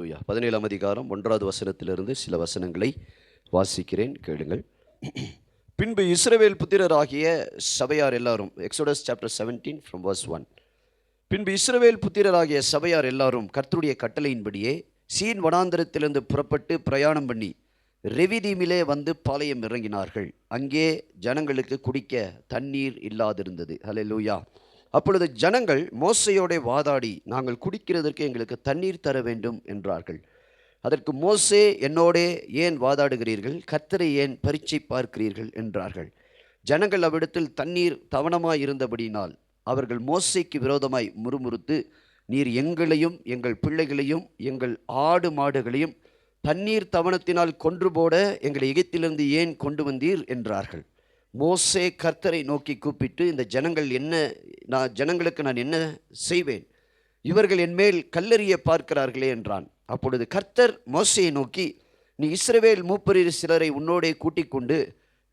17ஆம் அதிகாரம் 1வது வசனத்திலிருந்து சில வசனங்களை வாசிக்கிறேன், கேளுங்கள். பின்பு இஸ்ரவேல் புத்திரராகிய சபையார் எல்லாரும், எக்ஸோடஸ் சாப்டர் 17 from verse 1. பின்பு இஸ்ரவேல் புத்திரராகிய சபையார் எல்லாரும் கர்த்தருடைய கட்டளையின்படியே சீன் வனாந்தரத்திலிருந்து புறப்பட்டு பிரயாணம் பண்ணி ரெவிதீமிலே வந்து பாளையம் இறங்கினார்கள். அங்கே ஜனங்களுக்கு குடிக்க தண்ணீர் இல்லாதிருந்தது. ஹல்லேலூயா. அப்பொழுது ஜனங்கள் மோசையோட வாதாடி, நாங்கள் குடிக்கிறதற்கு எங்களுக்கு தண்ணீர் தர வேண்டும் என்றார்கள். அதற்கு மோசே, என்னோடே ஏன் வாதாடுகிறீர்கள்? கர்த்தரை ஏன் பரீட்சை பார்க்கிறீர்கள் என்றார்கள். ஜனங்கள் அவ்விடத்தில் தண்ணீர் தவணமாய் இருந்தபடியினால் அவர்கள் மோசைக்கு விரோதமாய் முறுமுறுத்து, நீர் எங்களையும் எங்கள் பிள்ளைகளையும் எங்கள் ஆடு மாடுகளையும் தண்ணீர் தவணத்தினால் கொன்று போட எங்களை எகிப்திலிருந்து ஏன் கொண்டு வந்தீர் என்றார்கள். மோசே கர்த்தரை நோக்கி கூப்பிட்டு, இந்த ஜனங்களுக்கு நான் என்ன செய்வேன்? இவர்கள் என்மேல் கல்லெறிய பார்க்கிறார்களே என்றான். அப்பொழுது கர்த்தர் மோசையை நோக்கி, நீ இஸ்ரவேல் மூப்பரில் சிலரை உன்னோடே கூட்டிக் கொண்டு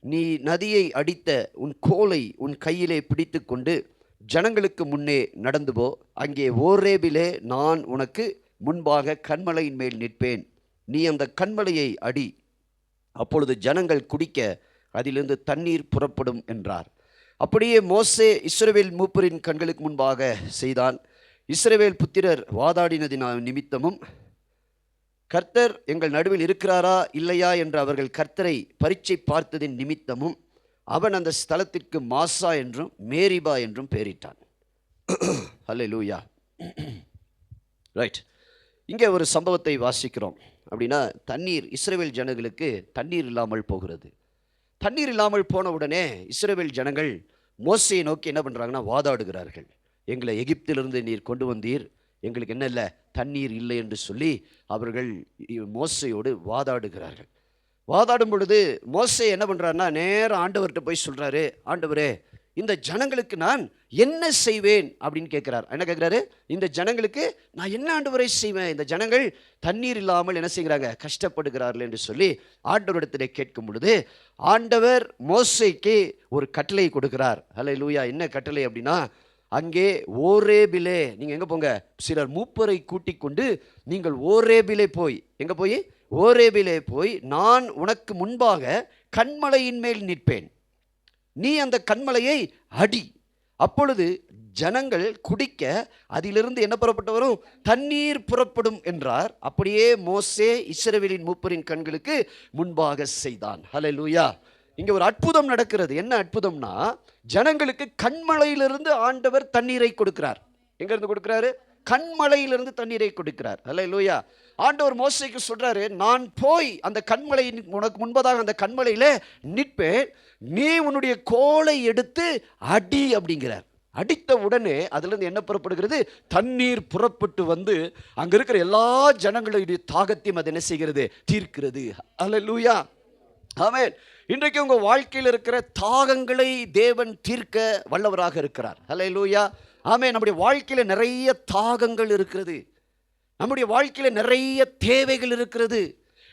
நீ நதியை அடித்த உன் கோலை உன் கையிலே பிடித்து கொண்டு ஜனங்களுக்கு முன்னே நடந்து போ. அங்கே ஓரேபிலே நான் உனக்கு முன்பாக கன்மலையின் மேல் நிற்பேன். நீ அந்த கன்மலையை அடி, அப்பொழுது ஜனங்கள் குடிக்க அதிலிருந்து தண்ணீர் புறப்படும் என்றார். அப்படியே மோசே இஸ்ரவேல் மூப்பரின் கண்களுக்கு முன்பாக செய்தான். இஸ்ரவேல் புத்திரர் வாதாடினதின் நிமித்தமும் கர்த்தர் எங்கள் நடுவில் இருக்கிறாரா இல்லையா என்று அவர்கள் கர்த்தரை பரீட்சை பார்த்ததின் நிமித்தமும் அவன் அந்த ஸ்தலத்திற்கு மாசா என்றும் மேரிபா என்றும் பெயரிட்டான். ஹல்லேலூயா. ரைட், இங்கே ஒரு சம்பவத்தை வாசிக்கிறோம். அப்படின்னா தண்ணீர், இஸ்ரவேல் ஜனங்களுக்கு தண்ணீர் இல்லாமல் போகிறது. தண்ணீர் இல்லாமல் போன உடனே இஸ்ரவேல் ஜனங்கள் மோசையை நோக்கி என்ன பண்ணுறாங்கன்னா, வாதாடுகிறார்கள். எங்களை எகிப்திலிருந்து நீர் கொண்டு வந்தீர், எங்களுக்கு என்ன இல்லை, தண்ணீர் இல்லை என்று சொல்லி அவர்கள் மோசையோடு வாதாடுகிறார்கள். வாதாடும் பொழுது மோசே என்ன பண்ணுறாருன்னா, நேரம் ஆண்டவர்கிட்ட போய் சொல்கிறாரு, ஆண்டவரே, இந்த ஜனங்களுக்கு நான் என்ன செய்வேன் அப்படின்னு கேட்குறார். என்ன கேட்குறாரு? இந்த ஜனங்களுக்கு நான் என்ன ஆண்டவரை செய்வேன்? இந்த ஜனங்கள் தண்ணீர் இல்லாமல் என்ன செய்கிறாங்க, கஷ்டப்படுகிறார்கள் என்று சொல்லி ஆண்டவரிடத்தில் கேட்கும் பொழுது ஆண்டவர் மோசேக்கு ஒரு கட்டளை கொடுக்கிறார். ஹல்லேலூயா. என்ன கட்டளை அப்படின்னா, அங்கே ஓரேபிலே நீங்கள் எங்கே போங்க, சிலர் மூப்பரை கூட்டிக் கொண்டு நீங்கள் ஓரேபிலே போய், எங்கே போய், ஓரேபிலே போய் நான் உனக்கு முன்பாக கன்மலையின் மேல் நிற்பேன். நீ அந்த கன்மலையை அடி, அப்பொழுது ஜனங்கள் குடிக்க அதிலிருந்து என்ன புறப்பட்டு வரும், தண்ணீர் புறப்படும் என்றார். அப்படியே மோசே இஸ்ரவேலின் மூப்பரின் கண்களுக்கு முன்பாக செய்தான். ஹல்லேலூயா. இங்கே ஒரு அற்புதம் நடக்கிறது. என்ன அற்புதம்னா, ஜனங்களுக்கு கன்மலையிலிருந்து ஆண்டவர் தண்ணீரை கொடுக்கிறார். எங்கிருந்து கொடுக்கிறாரு? கன்மலையிலிருந்து தண்ணீரை கொடுக்கிறார். ஹல்லேலூயா. ஆண்டவர் மோசேக்கு சொல்றாரு, நான் போய் அந்த கன்மலை, உனக்கு முன்பதாக அந்த கன்மலையில நிற்பேன், நீ உன்னுடைய கோலை எடுத்து அடி அப்படிங்கிறார். அடித்த உடனே அதிலிருந்து என்ன புறப்படுகிறது, தண்ணீர் புறப்பட்டு வந்து அங்க இருக்கிற எல்லா ஜனங்களுடைய தாகத்தையும் அது என்ன செய்கிறது, தீர்க்கிறது. ஹல்லேலூயா. ஆமென். இன்றைக்கு உங்க வாழ்க்கையில் இருக்கிற தாகங்களை தேவன் தீர்க்க வல்லவராக இருக்கிறார். ஹல்லேலூயா. ஆமென். நம்முடைய வாழ்க்கையில் நிறைய தாகங்கள் இருக்கிறது, நம்முடைய வாழ்க்கையில் நிறைய தேவைகள் இருக்கிறது,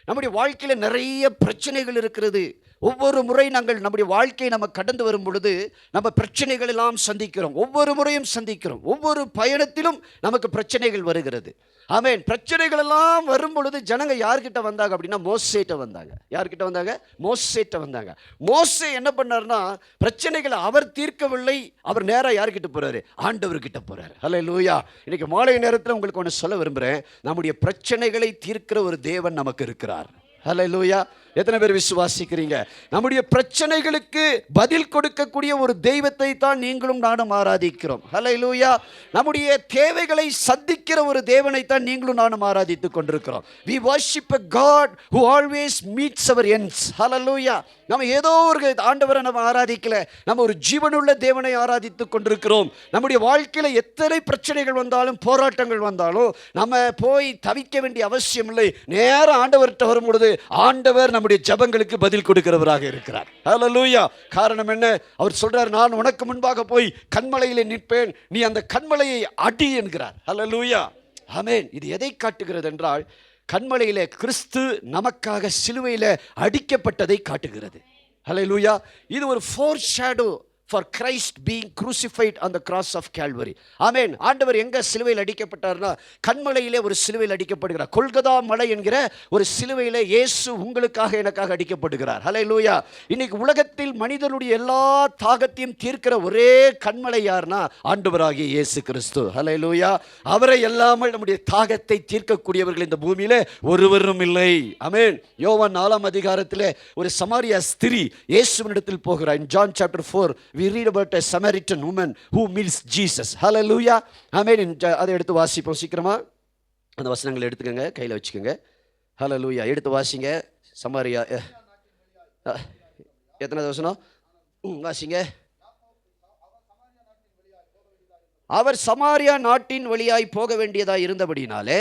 நம்முடைய வாழ்க்கையில் நிறைய பிரச்சனைகள் இருக்கிறது. ஒவ்வொரு முறை நம்முடைய வாழ்க்கையை நம்ம கடந்து வரும் பொழுது நம்ம பிரச்சனைகள் எல்லாம் சந்திக்கிறோம். ஒவ்வொரு முறையும் சந்திக்கிறோம். ஒவ்வொரு பயணத்திலும் நமக்கு பிரச்சனைகள் வருகிறது. ஆமென். பிரச்சனைகள் எல்லாம் வரும் பொழுது ஜனங்க யார்கிட்ட வந்தாங்க அப்படின்னா, மோசேட்ட வந்தாங்க. யார்கிட்ட வந்தாங்க? மோசேட்ட வந்தாங்க. மோசே என்ன பண்ணார்னா, பிரச்சனைகளை அவர் தீர்க்கவில்லை, அவர் நேராக யார்கிட்ட போறாரு, ஆண்டவர்கிட்ட போறாரு. ஹல்லேலூயா. இன்னைக்கு மாலை நேரத்தில் உங்களுக்கு ஒன்று சொல்ல விரும்புகிறேன், நம்முடைய பிரச்சனைகளை தீர்க்கிற ஒரு தேவன் நமக்கு இருக்கிறார். ஹல்லேலூயா. எத்தனை பேர் விசுவாசிக்கிறீங்க? நம்முடைய பிரச்சனைகளுக்கு பதில் கொடுக்கக்கூடிய ஒரு தெய்வத்தை தான் நீங்களும் நானும் ஆராதிக்கிறோம். ஹல்லேலூயா. நம்முடைய தேவைகளை சந்திக்கிற ஒரு தேவனை தான் நீங்களும் நானும் ஆராதித்துக் கொண்டிருக்கிறோம். We worship a God who always meets our ends. ஹல்லேலூயா. நம்ம ஏதோ ஒரு ஆண்டவரை நம்ம ஆராதிக்கல, நம்ம ஒரு ஜீவனுள்ள தேவனை ஆராதித்துக் கொண்டிருக்கிறோம். நம்முடைய வாழ்க்கையில எத்தனை பிரச்சனைகள் வந்தாலும், போராட்டங்கள் வந்தாலும் நம்ம போய் தவிக்க வேண்டிய அவசியம் இல்லை. நேரம் ஆண்டவர்கிட்ட வரும் பொழுது ஆண்டவர் நம்முடைய ஜெபங்களுக்கு பதில் கொடுக்கிறவராக இருக்கிறார். ஹல்லேலூயா. காரணம் என்ன? அவர் சொல்றார், நான் உனக்கு முன்பாக போய் கன்மலையிலே நிற்பேன், நீ அந்த கன்மலையை அடி என்கிறார். ஹல்லேலூயா. ஆமென். இது எதை காட்டுகிறது என்றால், கன்மலையிலே கிறிஸ்து நமக்காக சிலுவையில் அடிக்கப்பட்டதை காட்டுகிறது. ஹல்லேலூயா. இது ஒரு for Christ being crucified on the cross of Calvary. ஆமென். ஆண்டவர் எங்க சிலுவையில் அடிக்கப்பட்டார்னா கன்மலையிலே ஒரு சிலுவையில் அடிக்கப்படுகிறார். கொல்கதா மலை என்கிற ஒரு சிலுவையிலே இயேசு உங்களுக்காக எனக்காக அடிக்கப்படுகிறார். ஹல்லேலூயா. இன்னைக்கு உலகத்தில் மனிதனுடைய எல்லா தாகத்தையும் தீர்க்கிற ஒரே கன்மலை யார்னா ஆண்டவராகிய இயேசு கிறிஸ்து. ஹல்லேலூயா. அவரை இல்லாமல் நம்முடைய தாகத்தை தீர்க்கக்கூடியவர்கள் இந்த பூமியிலே ஒருவரும் இல்லை. ஆமென். யோவான் 4ஆம் அதிகாரத்திலே ஒரு சமாரியா ஸ்திரீ இயேசுவினிடத்தில் போகிறார். In John chapter 4 we read about a Samaritan woman who meets Jesus. Hallelujah. Amen. அதை எடுத்து வாசிப்போம் சீக்கிரமா. அந்த வசனங்களை எடுத்துக்கங்க, கையில் வச்சுக்கோங்க. ஹல்லேலூயா. எடுத்து வாசிங்க. சமாரியா எத்தனை வசனம் வாசிங்க. அவர் சமாரியா நாட்டின் வழியாய் போக வேண்டியதாய் இருந்தபடினாலே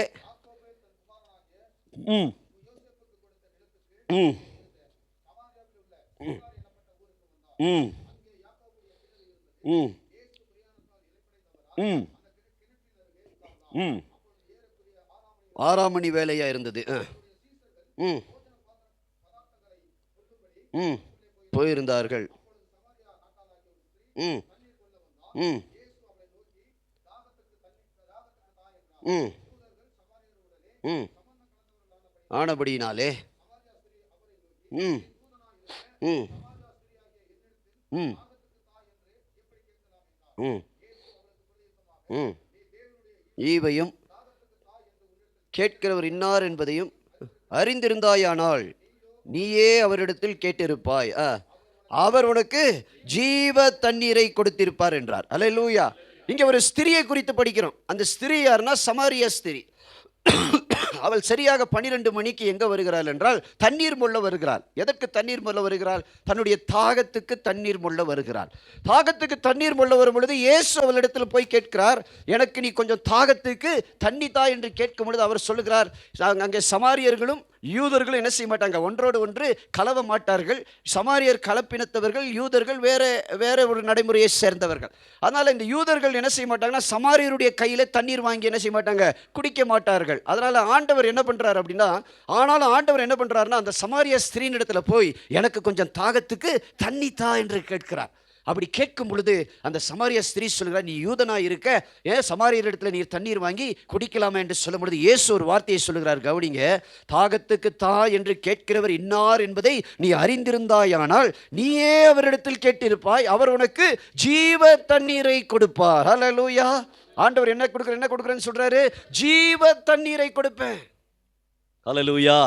ஆறாம் மணி வேலையா இருந்தது. போயிருந்தார்கள். ஆனபடினாலே ஈவையும் கேட்கிறவர் இன்னார் என்பதையும் அறிந்திருந்தாயானால் நீயே அவரிடத்தில் கேட்டிருப்பாய், அவர் உனக்கு ஜீவ தண்ணீரை கொடுத்திருப்பார் என்றார். அல்லேலூயா. இங்க ஒரு ஸ்திரியை குறித்து படிக்கிறோம். அந்த ஸ்திரீ யாருன்னா சமாரியா ஸ்திரீ. அவள் சரியாக 12 மணிக்கு எங்க வருகிறாள் என்றால் தண்ணீர் மொள்ள வருகிறாள். எதற்கு தண்ணீர் மொள்ள வருகிறாள்? தன்னுடைய தாகத்துக்கு தண்ணீர் மொள்ள வருகிறாள். தாகத்துக்கு தண்ணீர் மொள்ள வரும் பொழுது இயேசு அவளிடத்தில் போய் கேட்கிறார், எனக்கு நீ கொஞ்சம் தாகத்துக்கு தண்ணி தா என்று கேட்கும் பொழுது அவர் சொல்லுகிறார், அங்கே சமாரியர்களும் யூதர்களும் என்ன செய்ய மாட்டாங்க, ஒன்றோடு ஒன்று கலவ மாட்டார்கள். சமாரியர் கலப்பினத்தவர்கள், யூதர்கள் வேற ஒரு நடைமுறையை சேர்ந்தவர்கள். அதனால் இந்த யூதர்கள் என்ன செய்ய மாட்டாங்கன்னா சமாரியருடைய கையில் தண்ணீர் வாங்கி என்ன செய்ய மாட்டாங்க, குடிக்க மாட்டார்கள். அதனால் ஆண்டவர் என்ன பண்ணுறார் அப்படின்னா, ஆனாலும் ஆண்டவர் என்ன பண்ணுறாருன்னா அந்த சமாரிய ஸ்திரீனிடத்தில் போய் எனக்கு கொஞ்சம் தாகத்துக்கு தண்ணி தா என்று கேட்கிறார். அப்படி கேட்கும் பொழுது அந்த சமாரிய ஸ்திரீ சொல்கிறார், நீ யூதனா இருக்க ஏன் சமாரியர் இடத்துல நீர் தண்ணீர் வாங்கி குடிக்கலாமா என்று சொல்லும் பொழுது இயேசு ஒரு வார்த்தையை சொல்லுகிறார். கவனிங்க, தாகத்துக்கு தா என்று கேட்கிறவர் இன்னார் என்பதை நீ அறிந்திருந்தாயானால் நீயே அவரிடத்தில் கேட்டிருப்பாய், அவர் உனக்கு ஜீவ தண்ணீரை கொடுப்பார். ஹல்லேலூயா. ஆண்டவர் என்ன கொடுக்குறேன்னு சொல்றாரு, ஜீவ தண்ணீரை கொடுப்பேன். ஹல்லேலூயா.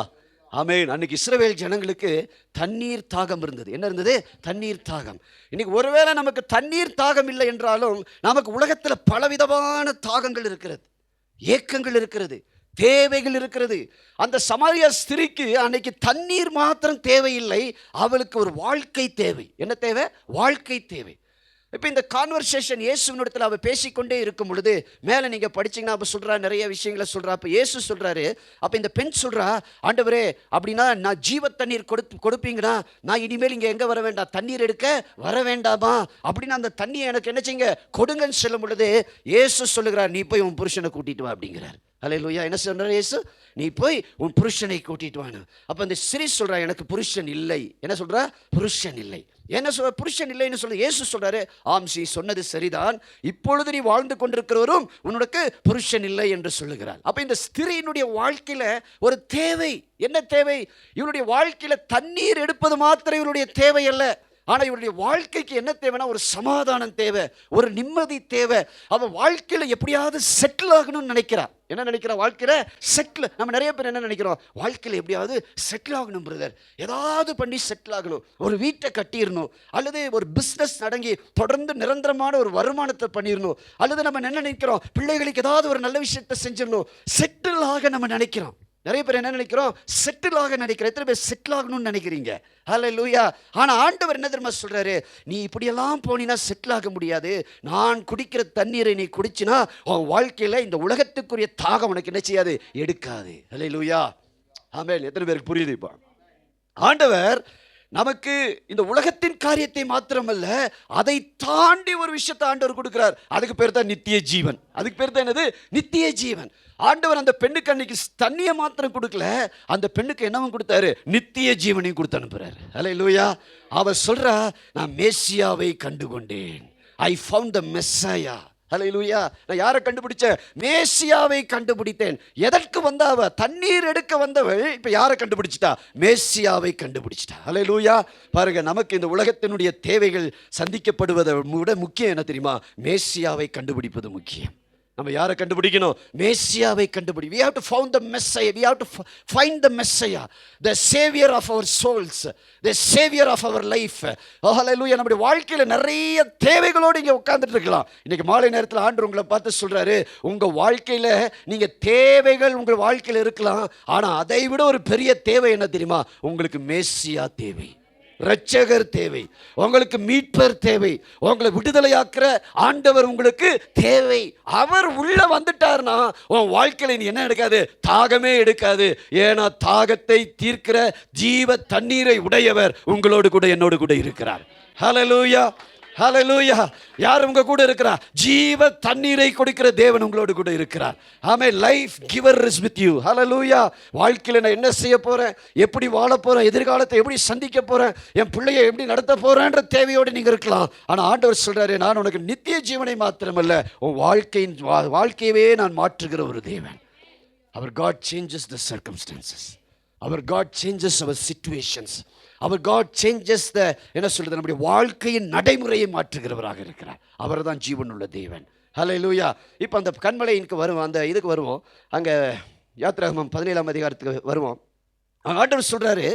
ஆமென். அன்னைக்கு இஸ்ரவேல் ஜனங்களுக்கு தண்ணீர் தாகம் இருந்தது. என்ன இருந்தது? தண்ணீர் தாகம். இன்னைக்கு ஒருவேளை நமக்கு தண்ணீர் தாகம் இல்லை என்றாலும் நமக்கு உலகத்தில் பலவிதமான தாகங்கள் இருக்கிறது, ஏக்கங்கள் இருக்கிறது, தேவைகள் இருக்கிறது. அந்த சமாரியா ஸ்திரீக்கு அன்னைக்கு தண்ணீர் மாத்திரம் தேவையில்லை, அவளுக்கு ஒரு வாழ்க்கை தேவை. என்ன தேவை? வாழ்க்கை தேவை. இப்போ இந்த கான்வர்சேஷன் இயேசுவினிடத்தில் அவள் பேசிக்கொண்டே இருக்கும் பொழுது மேலே நீங்கள் படிச்சிங்கன்னா அப்போ சொல்கிறா, நிறைய விஷயங்களை சொல்கிறா. அப்போ இயேசு சொல்கிறாரு, அப்போ இந்த பெண் சொல்கிறா, ஆண்டவரே அப்படின்னா நான் ஜீவ தண்ணீர் கொடுப்பீங்கன்னா நான் இனிமேல் இங்கே எங்கே வர வேண்டாம், தண்ணீர் எடுக்க வர வேண்டாமா அப்படின்னு அந்த தண்ணியை எனக்கு என்ன செய்யுங்க கொடுங்கன்னு சொல்லும் பொழுது இயேசு சொல்லுகிறார், நீ போய் உன் புருஷனை கூட்டிட்டு வா அப்படிங்கிறார். அல்லேலூயா. என்ன சொல்கிறார் இயேசு? நீ போய் உன் புருஷனை கூட்டிட்டு வாங்க. அப்போ அந்த ஸ்திரீ சொல்கிறா, எனக்கு புருஷன் இல்லை. என்ன சொல்கிறா? புருஷன் இல்லை. என்ன புருஷன் இல்லைன்னு சொல்லி இயேசு சொல்றாரு, ஆம் நீ சொன்னது சரிதான், இப்பொழுது நீ வாழ்ந்து கொண்டிருக்கிறவரும் உனக்கு புருஷன் இல்லை என்று சொல்லுகிறார். அப்ப இந்த ஸ்திரீனுடைய வாழ்க்கையில ஒரு தேவை. என்ன தேவை? இவருடைய வாழ்க்கையில தண்ணீர் எடுப்பது மாத்திரம் இவருடைய தேவை அல்ல. ஆனால் இவருடைய வாழ்க்கைக்கு என்ன தேவைன்னா ஒரு சமாதானம் தேவை, ஒரு நிம்மதி தேவை. அவன் வாழ்க்கையில் எப்படியாவது செட்டில் ஆகணும்னு நினைக்கிறான். என்ன நினைக்கிறா? வாழ்க்கையில் செட்டில். நம்ம நிறைய பேர் என்ன நினைக்கிறோம்? வாழ்க்கையில் எப்படியாவது செட்டில் ஆகணும் பிரதர், ஏதாவது பண்ணி செட்டில் ஆகணும், ஒரு வீட்டை கட்டிடணும், அல்லது ஒரு பிஸ்னஸ் நடங்கி தொடர்ந்து நிரந்தரமான ஒரு வருமானத்தை பண்ணிடணும், அல்லது நம்ம என்ன நினைக்கிறோம், பிள்ளைகளுக்கு ஏதாவது ஒரு நல்ல விஷயத்தை செஞ்சிடணும், செட்டில் ஆக நம்ம நினைக்கிறோம். நிறைய பேர் என்ன நினைக்கிறோம்? செட்டில் ஆக நினைக்கிறோம். எத்தனை பேர் செட்டில் ஆகணும்னு நினைக்கிறீங்க? ஹல்லேலூயா. ஆனால் ஆண்டவர் என்ன தெரியுமா சொல்றாரு? நீ இப்படியெல்லாம் போனீன்னா செட்டில் ஆக முடியாது. நான் குடிக்கிற தண்ணீரை நீ குடிச்சினா உன் வாழ்க்கையில் இந்த உலகத்துக்குரிய தாகம் உனக்கு என்ன செய்யாது, எடுக்காது. ஹல்லேலூயா. ஆமென். எத்தனை பேருக்கு புரியுது? இப்போ ஆண்டவர் நமக்கு இந்த உலகத்தின் காரியத்தை மாத்திரமல்ல, அதை தாண்டி ஒரு விஷயத்தை ஆண்டவர் கொடுக்கிறார். அதுக்கு பேர் தான் நித்திய ஜீவன். அதுக்கு பேர் தான் என்னது? நித்திய ஜீவன். ஆண்டவர் அந்த பெண்ணுக்கு அன்னைக்கு தண்ணியை மாத்திரம் கொடுக்கல, அந்த பெண்ணுக்கு என்னவும் கொடுத்தாரு? நித்திய ஜீவனையும் கொடுத்து அனுப்புறாரு. ஹல்லேலூயா. அவர் சொல்றா, நான் மேசியாவை கண்டுகொண்டேன். I found the Messiah. ஹல்லேலூயா. நான் யாரை கண்டுபிடிச்சேன்? மேசியாவை கண்டுபிடித்தேன். எதற்கு வந்தாவ? தண்ணீர் எடுக்க வந்தவள் இப்ப யாரை கண்டுபிடிச்சிட்டா? மேசியாவை கண்டுபிடிச்சிட்டா. ஹல்லேலூயா. பாருங்க, நமக்கு இந்த உலகத்தினுடைய தேவைகள் சந்திக்கப்படுவதை விட முக்கியம் என்ன தெரியுமா? மேசியாவை கண்டுபிடிப்பது முக்கியம். நம்ம யாரை கண்டுபிடிக்கணும்? மேசியாவை கண்டுபிடி. we have to found the messiah, we have to find the messiah, the savior of our souls, the savior of our life. oh hallelujah. நம்முடைய வாழ்க்கையில நிறைய தேவைகளோடு இங்க உட்கார்ந்துட்டு இருக்கலாம். இன்னைக்கு மாலை நேரத்தில் ஆண்டவர் உங்களை பார்த்து சொல்றாரு, உங்க வாழ்க்கையில நீங்க தேவைகள் உங்க வாழ்க்கையில இருக்கலாம், ஆனா அதை விட ஒரு பெரிய தேவை என்ன தெரியுமா? உங்களுக்கு மேசியா தேவை, இரட்சகர் தேவை, உங்களுக்கு மீட்பர் தேவை, உங்களை விடுதலையாக்குற ஆண்டவர் உங்களுக்கு தேவை. அவர் உள்ள வந்துட்டார்னா உன் வாழ்க்கையில நீ என்ன எடுக்காது? தாகமே எடுக்காது. ஏன்னா தாகத்தை தீர்க்கிற ஜீவ தண்ணீரை உடையவர் உங்களோடு கூட என்னோடு கூட இருக்கிறார். ஹல்லேலூயா, ஹல்லேலூயா. யார் உங்க கூட இருக்கிறார்? ஜீவ தண்ணீரை கொடுக்கிற தேவன் உங்களோடு கூட இருக்கிறார். Amen. Life giver is with you. Hallelujah. வாழ்க்கையில நான் என்ன செய்ய போறேன், எப்படி வாழ போறேன், எதிர்காலத்தை எப்படி சந்திக்க போறேன், என் பிள்ளையை எப்படி நடத்த போறேன்ற தேவையோடு நீங்க இருக்கலாம். ஆனா ஆண்டவர் சொல்றாரு, நான் உனக்கு நித்திய ஜீவனை மாத்திரமல்ல, உன் வாழ்க்கையவே நான் மாற்றுகிற ஒரு தேவன். அவர் God changes the circumstances. Our God changes our situations. Our God changes the என்ன சொல்றது, நம்முடைய வாழ்க்கையின் நடைமுறையை மாற்றுகிறவராக இருக்கிறார். அவர் தான் ஜீவனுள்ள தேவன். ஹல்லேலூயா. இப்போ அந்த கன்மலைக்கு வருவோம், அந்த இதுக்கு வருவோம். அங்கே யாத்திராகமம் 17ஆம் அதிகாரத்துக்கு வருவோம். ஆண்டவர் சொல்றாரு,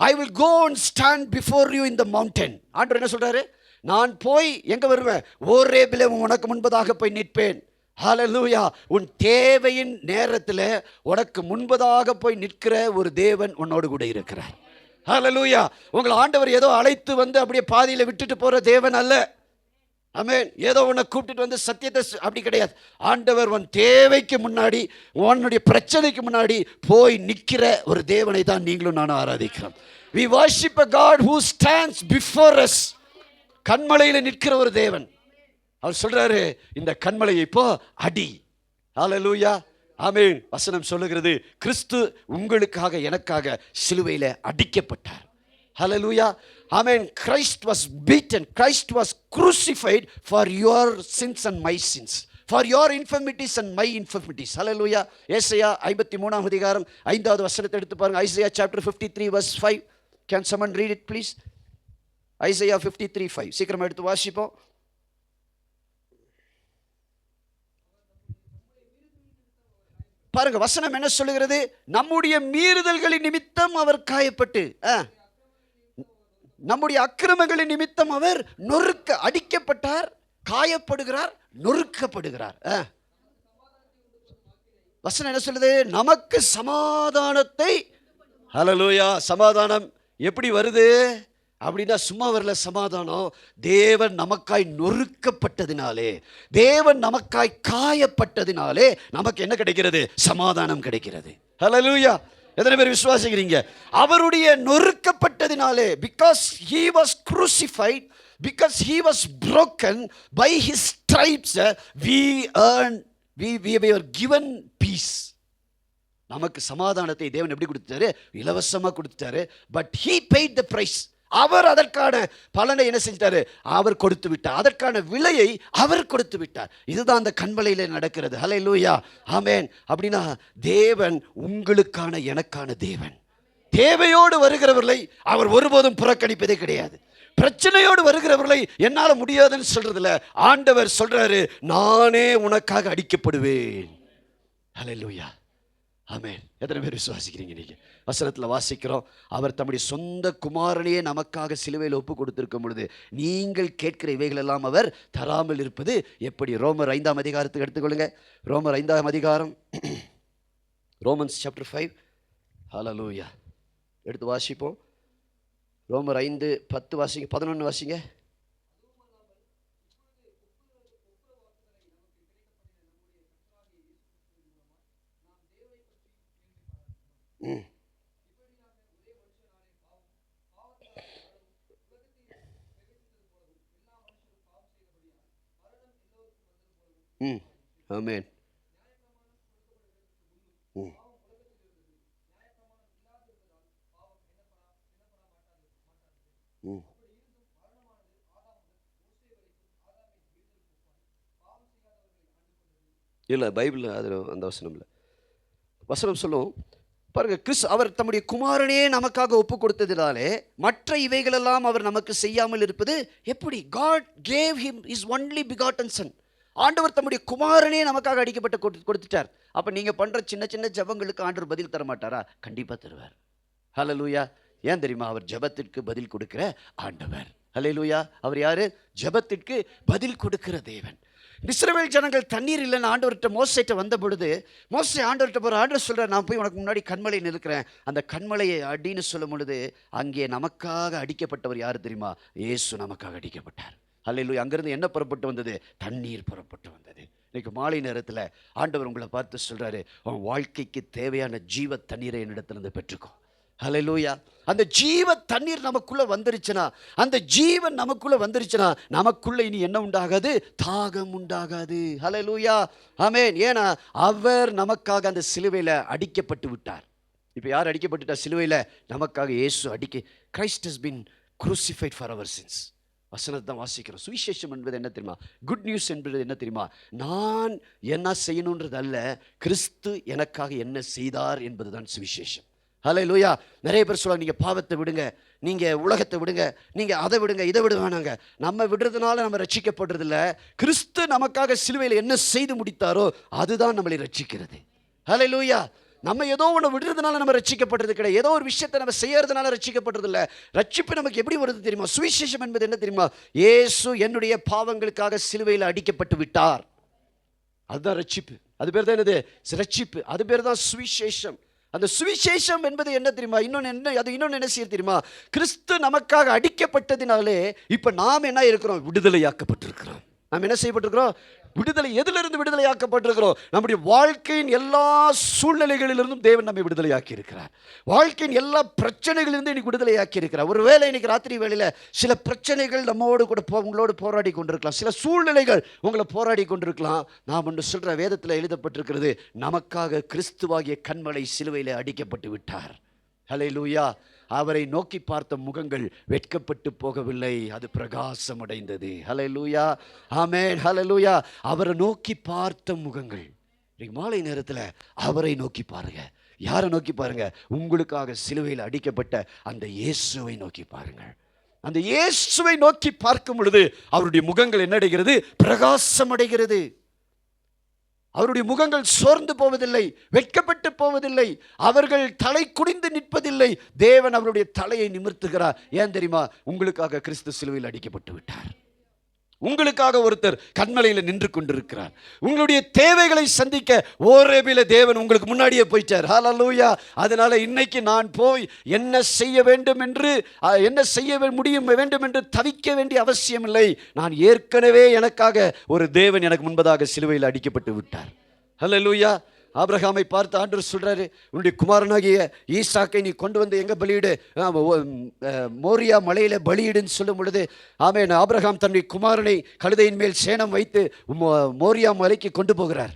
I will go and stand before you in the mountain. ஆண்டவர் என்ன சொல்றாரு? நான் போய் எங்க வருவேன்? ஓரேபிலே உனக்கு முன்பதாக போய் நிற்பேன். ஹல்லேலூயா. உன் தேவையின் நேரத்தில் உனக்கு முன்பதாக போய் நிற்கிற ஒரு தேவன் உன்னோடு கூட இருக்கிறார். ஹல்லேலூயா. உங்களை ஆண்டவர் ஏதோ அழைத்து வந்து அப்படியே பாதியில் விட்டுட்டு போற தேவன் அல்ல. ஆமென். ஏதோ உன்னை கூப்பிட்டு வந்து சத்தியத்தை அப்படி கிடையாது. ஆண்டவர் உன் தேவைக்கு முன்னாடி, உன்னுடைய பிரச்சனைக்கு முன்னாடி போய் நிற்கிற ஒரு தேவனை தான் நீங்களும் நானும் ஆராதிக்கிறோம். we worship a God who stands before us. கன்மலையில் நிற்கிற ஒரு தேவன். அவர் சொல்றாரு, இந்த கன்மலையை இப்போ அடி. ஹல்லேலூயா. ஆமென். வசனம் சொல்லுகிறது, கிறிஸ்து உங்களுக்காக எனக்காக சிலுவையில் அடிக்கப்பட்டார். ஹல்லேலூயா. ஆமென். Christ was beaten, Christ was crucified for your sins and my sins, for your infirmities and my infirmities. ஹல்லேலூயா. ஏசாயா 53ஆம் அதிகாரம் 5வது வசனத்தை எடுத்து பாருங்க. Isaiah chapter 53 verse 5. Can someone read it please? Isaiah 53:5. சீக்கிரமா எடுத்து வாசிப்போம். பாருங்க, வசனம் என்ன சொல்லுகிறது? நம்முடைய மீறுதல்களின் நிமித்தம் அவர் காயப்பட்டு, நம்முடைய அக்கிரமங்களின் நிமித்தம் அவர் அடிக்கப்பட்டார், காயப்படுகிறார், நொறுக்கப்படுகிறார். வசனம் என்ன சொல்லுது? நமக்கு சமாதானத்தை. ஹல்லேலூயா. சமாதானம் எப்படி வருது அப்படின்னா, சும்மா வரல சமாதானம். தேவன் நமக்காய் நொறுக்கப்பட்டதினாலே, தேவன் நமக்காய் காயப்பட்டதினாலே நமக்கு என்ன கிடைக்கிறது? சமாதானம் கிடைக்கிறது. ஹல்லேலூயா. எத்தனை பேர் விசுவாசிக்கிறீங்க? அவருடைய நொறுக்கப்பட்டதினாலே, because he was crucified, because he was broken, by his stripes we were given peace. நமக்கு சமாதானத்தை தேவன் எப்படி கொடுத்தாரு? இலவசமாக கொடுத்தாரு. But he paid the price. அவர் அதற்கான பலனை என்ன செஞ்சிட்டாரு? அவர் கொடுத்து விட்டார். அதற்கான விலையை அவர் கொடுத்து விட்டார். இதுதான் அந்த கன்மலையில நடக்கிறது. ஹல்லேலூயா. ஆமென். அப்படின்னா தேவன் உங்களுக்கான எனக்கான தேவன். தேவையோடு வருகிறவர்களை அவர் ஒருபோதும் புறக்கணிப்பதே கிடையாது. பிரச்சனையோடு வருகிறவர்களை என்னால முடியாதுன்னு சொல்றதில்ல. ஆண்டவர் சொல்றாரு, நானே உனக்காக அடிக்கப்படுவேன். ஹல்லேலூயா. ஆமென். எத்தனை பேர் விசுவாசிக்கிறீங்க? நீங்க வசனத்தில் வாசிக்கிறோம், அவர் தம்முடைய சொந்த குமாரனையே நமக்காக சிலுவையில் ஒப்பு கொடுத்திருக்கும் பொழுது நீங்கள் கேட்கிற இவைகளெல்லாம் அவர் தராமல் இருப்பது எப்படி? ரோமர் 5ஆம் அதிகாரத்துக்கு எடுத்துக்கொள்ளுங்க. ரோமர் 5ஆம் அதிகாரம், ரோமன்ஸ் சாப்டர் 5. ஹல்லேலூயா. எடுத்து வாசிப்போம். ரோமர் 5:10 வாசிங்க, 11 வாசிங்க. ஆமென். ம். ம். இல்லை, பைபிள் அது அந்த வசனம் இல்லை. வசனம் சொல்லும் பாருங்க, அவர் தம்முடைய குமாரனே நமக்காக ஒப்பு கொடுத்ததினாலே மற்ற இவைகளெல்லாம் அவர் நமக்கு செய்யாமல் இருப்பது எப்படி? God gave him his only begotten son. ஆண்டவர் தம்முடைய குமாரனே நமக்காக அடிக்கப்பட்டு கொடுத்துட்டார். அப்ப நீங்க பண்ற சின்ன சின்ன ஜெபங்களுக்கு ஆண்டவர் பதில் தர மாட்டாரா? கண்டிப்பா தருவார். ஹல்லேலூயா. ஏன் தெரியுமா? அவர் ஜெபத்திற்கு பதில் கொடுக்கிற ஆண்டவர். ஹல்லேலூயா. அவர் யாரு? ஜெபத்திற்கு பதில் கொடுக்கிற தேவன். இஸ்ரவேல் ஜனங்கள் தண்ணீர் இல்லைன்னு ஆண்டவர்கிட்ட மோசேட்ட வந்த பொழுது, மோசே ஆண்டவர்கிட்ட போகிற, ஆண்டவர் சொல்கிறார், நான் போய் உனக்கு முன்னாடி கண்மலை நிற்கிறேன், அந்த கண்மலையை அடின்னு சொல்லும் பொழுது, அங்கே நமக்காக அடிக்கப்பட்டவர் யார் தெரியுமா? இயேசு நமக்காக அடிக்கப்பட்டார். அல்லேலூயா. அங்கிருந்து என்ன புறப்பட்டு வந்தது? தண்ணீர் புறப்பட்டு வந்தது. இன்னைக்கு மாலை நேரத்தில் ஆண்டவர் உங்களை பார்த்து சொல்கிறாரு, உன் வாழ்க்கைக்கு தேவையான ஜீவ தண்ணீரை என்னிடத்திலிருந்து பெற்றுக்கோ. ஹல்லேலூயா. அந்த ஜீவ தண்ணீர் நமக்குள்ள வந்துருச்சுன்னா, அந்த ஜீவன் நமக்குள்ள வந்துருச்சுன்னா, நமக்குள்ள இனி என்ன உண்டாகாது? தாகம் உண்டாகாது. ஹல்லேலூயா. ஆமென். ஏன்னா அவர் நமக்காக அந்த சிலுவையில் அடிக்கப்பட்டு விட்டார். இப்போ யார் அடிக்கப்பட்டுட்டா சிலுவையில்? நமக்காக இயேசு Christ has been crucified for our sins. வசனத்தை தான் வாசிக்கிறோம். சுவிசேஷம் என்பது என்ன தெரியுமா? குட் நியூஸ் என்பது என்ன தெரியுமா? நான் என்ன செய்யணுன்றது அல்ல, கிறிஸ்து எனக்காக என்ன செய்தார் என்பதுதான் சுவிசேஷம். ஹல்லேலூயா. நிறைய பேர் சொல்லுவாங்க, நீங்கள் பாவத்தை விடுங்க, நீங்கள் உலகத்தை விடுங்க, நீங்கள் அதை விடுங்க, இதை விட வேணாங்க. நம்ம விடுறதுனால நம்ம ரட்சிக்கப்படுறதில்ல. கிறிஸ்து நமக்காக சிலுவையில் என்ன செய்து முடித்தாரோ அதுதான் நம்மளை ரட்சிக்கிறது. ஹல்லேலூயா. நம்ம ஏதோ ஒன்று விடுறதுனால நம்ம ரட்சிக்கப்படுறது கிடையாது. ஏதோ ஒரு விஷயத்தை நம்ம செய்யறதுனால ரட்சிக்கப்படுறது இல்லை. ரட்சிப்பு நமக்கு எப்படி வருது தெரியுமா? சுவிசேஷம் என்பது என்ன தெரியுமா? இயேசு என்னுடைய பாவங்களுக்காக சிலுவையில் அடிக்கப்பட்டு விட்டார். அதுதான் ரட்சிப்பு. அது பேர் தான் என்னது? ரட்சிப்பு. அது பேர் தான் சுவிசேஷம். அந்த சுவிசேஷம் என்பது என்ன தெரியுமா? இன்னொன்று என்ன செய்ய தெரியுமா? கிறிஸ்து நமக்காக அடிக்கப்பட்டதினாலே இப்போ நாம் என்ன இருக்கிறோம்? விடுதலையாக்கப்பட்டிருக்கிறோம். நாம் என்ன செய்யப்பட்டிருக்கிறோம்? விடுதலை. எதிலிருந்து விடுதலையாக்கப்பட்டிருக்கிறோம்? நம்முடைய வாழ்க்கையின் எல்லா சூழ்நிலைகளிலிருந்தும் தேவன் நம்மை விடுதலையாக்கி இருக்கிறார். வாழ்க்கையின் எல்லா பிரச்சனைகளிலிருந்து இன்னைக்கு விடுதலையாக்கி இருக்கிறார். ஒரு வேளை இன்னைக்கு ராத்திரி வேளையில் சில பிரச்சனைகள் நம்மோடு கூட உங்களோடு போராடி கொண்டிருக்கலாம். சில சூழ்நிலைகள் உங்களை போராடி கொண்டிருக்கலாம். நாம் ஒன்று சொல்கிற, வேதத்தில் எழுதப்பட்டிருக்கிறது, நமக்காக கிறிஸ்துவாகிய கண்மலை சிலுவையில் அடிக்கப்பட்டு விட்டார். ஹல்லேலூயா. அவரை நோக்கி பார்த்த முகங்கள் வெட்கப்பட்டு போகவில்லை, அது பிரகாசம் அடைந்தது. ஹல்லேலூயா. ஆமென். ஹல்லேலூயா. அவரை நோக்கி பார்த்த முகங்கள். மாலை நேரத்தில் அவரை நோக்கி பாருங்க. யாரை நோக்கி பாருங்க? உங்களுக்காக சிலுவையில் அடிக்கப்பட்ட அந்த இயேசுவை நோக்கி பாருங்க. அந்த இயேசுவை நோக்கி பார்க்கும் பொழுது அவருடைய முகங்கள் என்ன அடைகிறது? பிரகாசம் அடைகிறது. அவருடைய முகங்கள் சோர்ந்து போவதில்லை, வெட்கப்பட்டு போவதில்லை, அவர்கள் தலை குனிந்து நிற்பதில்லை. தேவன் அவருடைய தலையை நிமிர்த்துகிறார். ஏன் தெரியுமா? உங்களுக்காக கிறிஸ்து சிலுவையில் அடிக்கப்பட்டு விட்டார். உங்களுக்காக ஒருத்தர் கண்மலையில் நின்று கொண்டிருக்கிறார். உங்களுடைய தேவைகளை சந்திக்க ஓரேபில தேவன் உங்களுக்கு முன்னாடியே போயிட்டார். ஹல்லேலூயா. அதனால இன்னைக்கு நான் போய் என்ன செய்ய வேண்டும் என்று தவிக்க வேண்டிய அவசியம் இல்லை. நான் ஏற்கனவே எனக்காக ஒரு தேவன் எனக்கு முன்பதாக சிலுவையில் அடிக்கப்பட்டு விட்டார். ஹல்லேலூயா. ஆபிரகாமை பார்த்து ஆண்டவர் சொல்றாரு, உன்னுடைய குமாரனாகிய ஈசாக்கை நீ கொண்டு வந்து எங்க பலியிடு? மோரியா மலையில பலியிடுன்னு சொல்லும் பொழுது, ஆமென், ஆபிரகாம் தன்னுடைய குமாரனை கழுதையின் மேல் சேணம் வைத்து மோரியா மலைக்கு கொண்டு போகிறார்.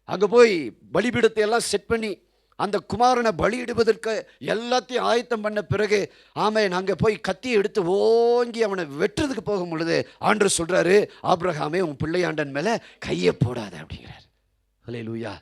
அங்கே போய் பலிபீடத்தை எல்லாம் செட் பண்ணி அந்த குமாரனை பலியிடுவதற்கு எல்லாத்தையும் ஆயத்தம் பண்ண பிறகு, ஆமென், அங்கே போய் கத்தி எடுத்து ஓங்கி அவனை வெட்டுறதுக்கு போகும் பொழுது ஆண்டவர் சொல்றாரு, ஆபிரகாமே, உன் பிள்ளையாண்டன் மேல கையை போடாத அப்படிங்கிறார். ஹல்லேலூயா.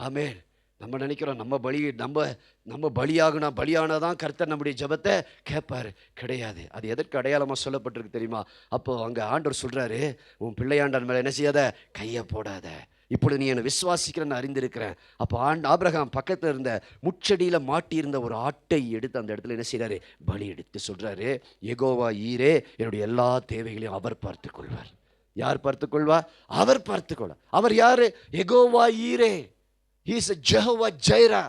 ஆமென். நம்ம நினைக்கிறோம் நம்ம பலியானாதான் கர்த்தர் நம்முடைய ஜெபத்தை கேட்பார். கிடையாது. அது எதற்கு அடையாளமாக சொல்லப்பட்டிருக்கு தெரியுமா? அப்போ அங்கே ஆண்டவர் சொல்கிறாரு, உன் பிள்ளையாண்டான் மேலே என்ன செய்யாத? கையை போடாத. இப்பொழுது நீ என்னை விசுவாசிக்கிறேன்னு அறிந்திருக்கிறேன். அப்போ ஆபிரகாம் பக்கத்தில் இருந்த முச்செடியில் மாட்டியிருந்த ஒரு ஆட்டை எடுத்து அந்த இடத்துல என்ன செய்கிறாரு? பலி எடுத்து சொல்கிறாரு, யெகோவா ஈரே, என்னுடைய எல்லா தேவைகளையும் அவர் பார்த்து கொள்வார். யார் பார்த்து கொள்வா? அவர் பார்த்து கொள்ள. அவர் யாரு? யெகோவா ஈரே. He is a Jehovah Jireh.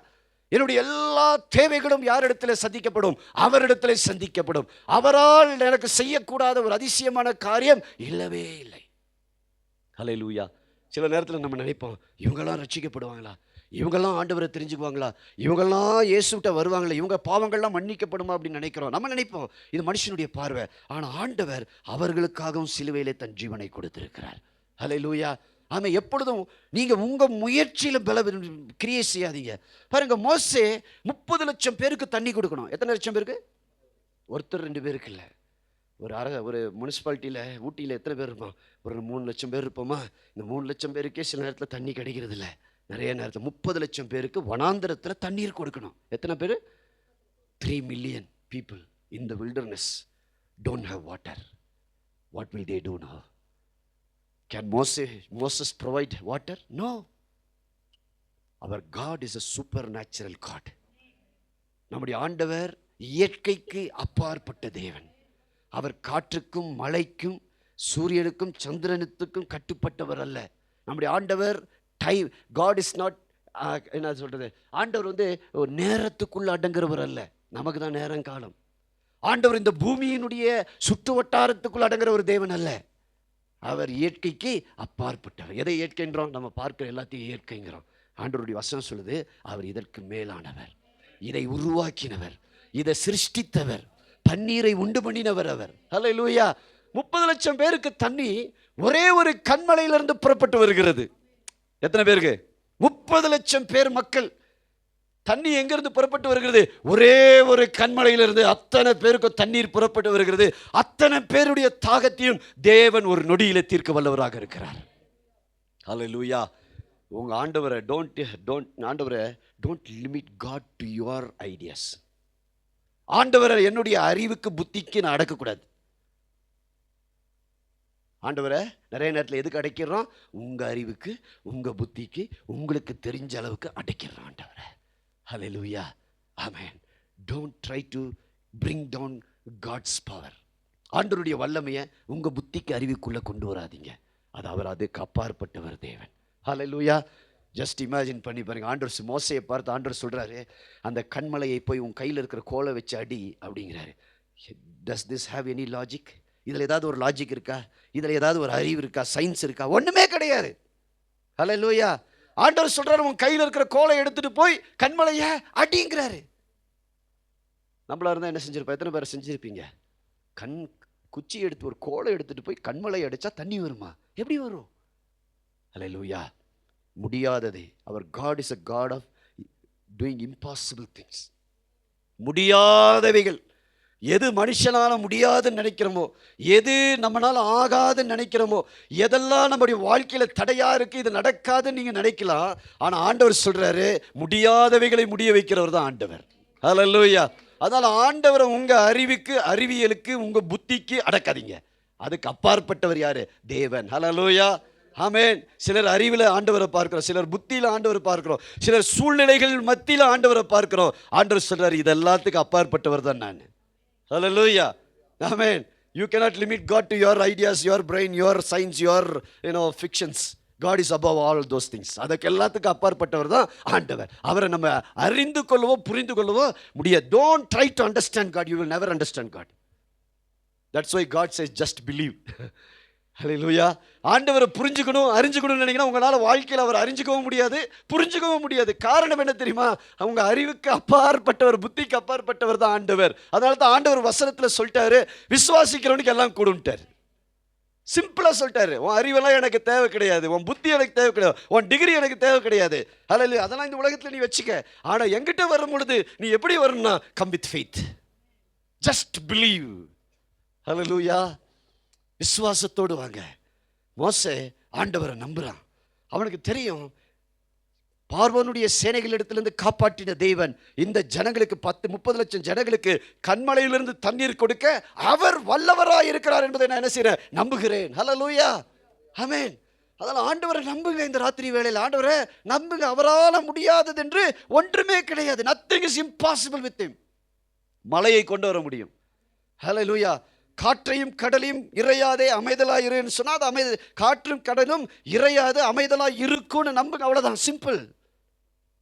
என்னுடைய எல்லா தேவைகளும் யாரிடத்தில் சந்திக்கப்படும்? அவரிடத்தில் சந்திக்கப்படும். அவரால் எனக்கு செய்யக்கூடாத ஒரு அதிசயமான காரியம் இல்லவே இல்லை. ஹல்லேலூயா. சில நேரத்தில் நம்ம நினைப்போம், இவங்கெல்லாம் ரட்சிக்கப்படுவாங்களா? இவங்கெல்லாம் ஆண்டவரை தெரிஞ்சுக்குவாங்களா? இவங்கெல்லாம் இயேசுகிட்ட வருவாங்களா? இவங்க பாவங்கள்லாம் மன்னிக்கப்படுமா அப்படின்னு நினைக்கிறோம். நம்ம நினைப்போம் இது மனுஷனுடைய பார்வை. ஆனால் ஆண்டவர் அவர்களுக்காகவும் சிலுவையிலே தன் ஜீவனை கொடுத்திருக்கிறார். ஹல்லேலூயா. ஆமாம், எப்பொழுதும் நீங்கள் உங்கள் முயற்சியில் கிரியை செய்யாதீங்க. பாருங்க, மோசே 30 லட்சம் பேருக்கு தண்ணி கொடுக்கணும். எத்தனை லட்சம் பேருக்கு? ஒருத்தர் 2 பேருக்கு இல்லை. ஒரு முனிசிபாலிட்டியில் ஊட்டியில் எத்தனை பேர் இருப்போம்? ஒரு 3 லட்சம் பேர் இருப்போமா? இந்த 3 லட்சம் பேருக்கே சில நேரத்தில் தண்ணி கிடைக்கிறது இல்லை. நிறைய நேரத்தில் 30 லட்சம் பேருக்கு வனாந்தரத்தில் தண்ணீர் கொடுக்கணும். எத்தனை பேர்? 3 million people in the wilderness don't have water. What will they do now? Can Moses provide water? No. Our God is a supernatural God. நம்முடைய ஆண்டவர் இயற்கைக்கு அப்பாற்பட்ட தேவன். அவர் காற்றுக்கும் மழைக்கும் சூரியனுக்கும் சந்திரனுக்கும் கட்டுப்பட்டவர் அல்ல. நம்முடைய ஆண்டவர் God is not, என்ன சொல்றது, ஆண்டவர் ஒரு நேரத்துக்குள்ள அடங்குறவர் அல்ல. நமக்கு தான் நேரம் காலம். ஆண்டவர் இந்த பூமியினுடைய சுற்று வட்டாரத்துக்குள்ள அடங்குற ஒரு தேவன் அல்ல. அவர் இயற்கைக்கு அப்பாற்பட்டவர். எதை இயற்கைன்றோம்? நம்ம பார்க்கிற எல்லாத்தையும் இயற்கைங்கிறோம். ஆண்டவருடைய வசனம் சொல்லுது, அவர் இதற்கு மேலானவர், இதை உருவாக்கினவர், இதை சிருஷ்டித்தவர், தண்ணீரை உண்டு பண்ணினவர் அவர். ஹல்லேலூயா. 30 லட்சம் பேருக்கு தண்ணி ஒரே ஒரு கன்மலையிலிருந்து புறப்பட்டு வருகிறது. எத்தனை பேருக்கு? 30 லட்சம் பேர் மக்கள். தண்ணி எங்கிருந்து புறப்பட்டு வருகிறது? ஒரே ஒரு கன்மலையிலிருந்து அத்தனை பேருக்கு தண்ணீர் புறப்பட்டு வருகிறது. அத்தனை பேருடைய தாகத்தையும் தேவன் ஒரு நொடியில தீர்க்க வல்லவராக இருக்கிறார். ஹல்லேலூயா. உங்க ஆண்டவரை don't limit God to your ideas. ஆண்டவரை என்னுடைய அறிவுக்கு புத்திக்கு நான் அடக்கக்கூடாது. ஆண்டவரை நிறைய நேரத்தில் எதுக்கு அடைக்கிறோம்? உங்கள் அறிவுக்கு, உங்கள் புத்திக்கு, உங்களுக்கு தெரிஞ்ச அளவுக்கு அடைக்கிறோம் ஆண்டவரை. Hallelujah. Amen. Don't try to bring down God's power. ஆண்டவருடைய வல்லமையை உங்கள் புத்திக்கு அறிவுக்குள்ளே கொண்டு வராதிங்க. அதுக்கு அப்பாற்பட்டவர் தேவன். ஹல்லேலூயா. ஜஸ்ட் இமேஜின் பண்ணி பாருங்க. ஆண்டவர் மோசையை பார்த்து ஆண்டவர் சொல்கிறாரு, அந்த கண்மலையை போய் உன் கையில் இருக்கிற கோலை வச்சு அடி அப்படிங்கிறாரு. Does this have any logic? இதில் ஏதாவது ஒரு லாஜிக் இருக்கா? இதில் ஏதாவது ஒரு அறிவு இருக்கா? சயின்ஸ் இருக்கா? ஒன்றுமே கிடையாது. ஹல்லேலூயா. ஆண்டவர் சொல்கிறார், உன் கையில் இருக்கிற கோலை எடுத்துகிட்டு போய் கண்மலையை அடிங்கிறாரு. நம்மளா இருந்தால் என்ன செஞ்சிருப்போம்? எத்தனை பேரை செஞ்சுருப்பீங்க? குச்சி எடுத்து ஒரு கோலை எடுத்துகிட்டு போய் கண்மலையை அடித்தா தண்ணி வருமா? எப்படி வரும்? ஹல்லேலூயா. முடியாததே. அவர் God is a God of doing impossible things. முடியாதவைகள் எது மனுஷனால முடியாதுன்னு நினைக்கிறோமோ, எது நம்மளால ஆகாதுன்னு நினைக்கிறோமோ, எதெல்லாம் நம்முடைய வாழ்க்கையில தடையா இருக்கு, இது நடக்காதுன்னு நீங்க நினைக்கலாம். ஆனா ஆண்டவர் சொல்றாரு, முடியாதவைகளை முடிய வைக்கிறவர் தான் ஆண்டவர். ஹல்லேலூயா. அதனால ஆண்டவரை உங்க அறிவுக்கு, அறிவியலுக்கு, உங்க புத்திக்கு அடக்காதீங்க. அதுக்கு அப்பாற்பட்டவர் யாரு? தேவன். ஹல்லேலூயா. ஆமென். சிலர் அறிவில் ஆண்டவரை பார்க்கிறோம், சிலர் புத்தியில் ஆண்டவரை பார்க்கிறோம், சிலர் சூழ்நிலைகள் மத்தியில் ஆண்டவரை பார்க்கிறோம். ஆண்டவர் சொல்றாரு, இது எல்லாத்துக்கும் அப்பாற்பட்டவர் தான் நான். ஹல்லேலூயா. ஆமென். You cannot limit God to your ideas, your brain, your science, your fictions. God is above all those things. அதுக்கு எல்லாத்துக்கும் அப்பாற்பட்டவர் தான் ஆண்டவர். அவரை நம்ம அறிந்து கொள்ளவோ புரிந்து கொள்ளவோ முடியாது. Don't try to understand God. You will never understand God. That's why God says just believe. ஹல்லேலூயா. ஆண்டவரை புரிஞ்சுக்கணும், அறிஞ்சுக்கணும்னு நினைக்கிறேன். உங்களால் வாழ்க்கையில் அவர் அறிஞ்சிக்கவும் முடியாது, புரிஞ்சுக்கவும் முடியாது. காரணம் என்ன தெரியுமா? அவங்க அறிவுக்கு அப்பாற்பட்டவர், புத்திக்கு அப்பாற்பட்டவர் தான் ஆண்டவர். அதனால தான் ஆண்டவர் வசனத்தில் சொல்லிட்டாரு, விசுவாசிக்கிறவனுக்கு எல்லாம் கொடுன்ட்டார். சிம்பிளாக சொல்லிட்டாரு, உன் அறிவெல்லாம் எனக்கு தேவை கிடையாது, உன் புத்தி எனக்கு தேவை கிடையாது, உன் டிகிரி எனக்கு தேவை கிடையாது. ஹல்லேலூயா. அதெல்லாம் இந்த உலகத்தில் நீ வச்சுக்க. ஆனால் எங்கிட்ட வரும் பொழுது நீ எப்படி வரணும்னா, come with faith, just believe. Hallelujah. விசுவாசத்தோடு வாங்க. மோசே ஆண்டவரை நம்புறான். அவனுக்கு தெரியும், பார்வோனுடைய சேனைகளிடத்திலிருந்து காப்பாற்றின தேவன் இந்த ஜனங்களுக்கு 30 லட்சம் ஜனங்களுக்கு கண்மலையிலிருந்து தண்ணீர் கொடுக்க அவர் வல்லவராய் இருக்கிறார் என்பதை நான் என்ன செய்றேன்? நம்புகிறேன். ஹல்லேலூயா. ஆமென். அதனால் ஆண்டவரை நம்புங்க. இந்த ராத்திரி வேளையில் ஆண்டவரை நம்புங்க. அவரால் முடியாதது என்று ஒன்றுமே கிடையாது. nothing is impossible with him. மலையை கொண்டு வர முடியும். ஹல்லேலூயா. காற்றையும் கடலையும் இறையாதே அமைதலாக இருன்னு சொன்னால் அது காற்றும் கடலும் இறையாது அமைதலாக இருக்கும்னு நம்புங்க. அவ்வளோதான், சிம்பிள்.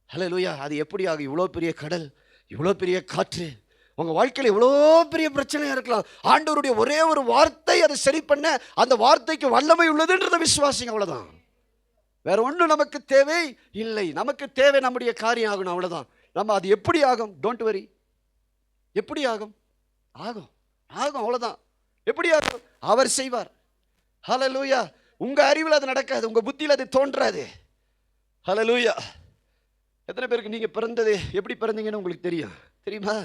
ஹல்லேலூயா. அது எப்படி ஆகும்? இவ்வளோ பெரிய கடல், இவ்வளோ பெரிய காற்று, உங்கள் வாழ்க்கையில் இவ்வளோ பெரிய பிரச்சனையாக இருக்கலாம். ஆண்டவருடைய ஒரே ஒரு வார்த்தை அதை சரி பண்ண, அந்த வார்த்தைக்கு வல்லமை உள்ளதுன்றதை விசுவாசிங்க. அவ்வளோதான். வேற ஒன்றும் நமக்கு தேவை இல்லை. நமக்கு தேவை நம்முடைய காரியம் ஆகணும். அவ்வளோதான். நம்ம அது எப்படி ஆகும்? Don't worry. எப்படி ஆகும்? ஆகும், அவ்வளோதான். எப்படி ஆகும்? அவர் செய்வார். ஹல்லேலூயா. உங்கள் அறிவில் அது நடக்காது, உங்கள் புத்தியில் அது தோன்றாது. ஹல்லேலூயா. எத்தனை பேருக்கு நீங்கள் பிறந்தது எப்படி பிறந்தீங்கன்னு உங்களுக்கு தெரியுமா?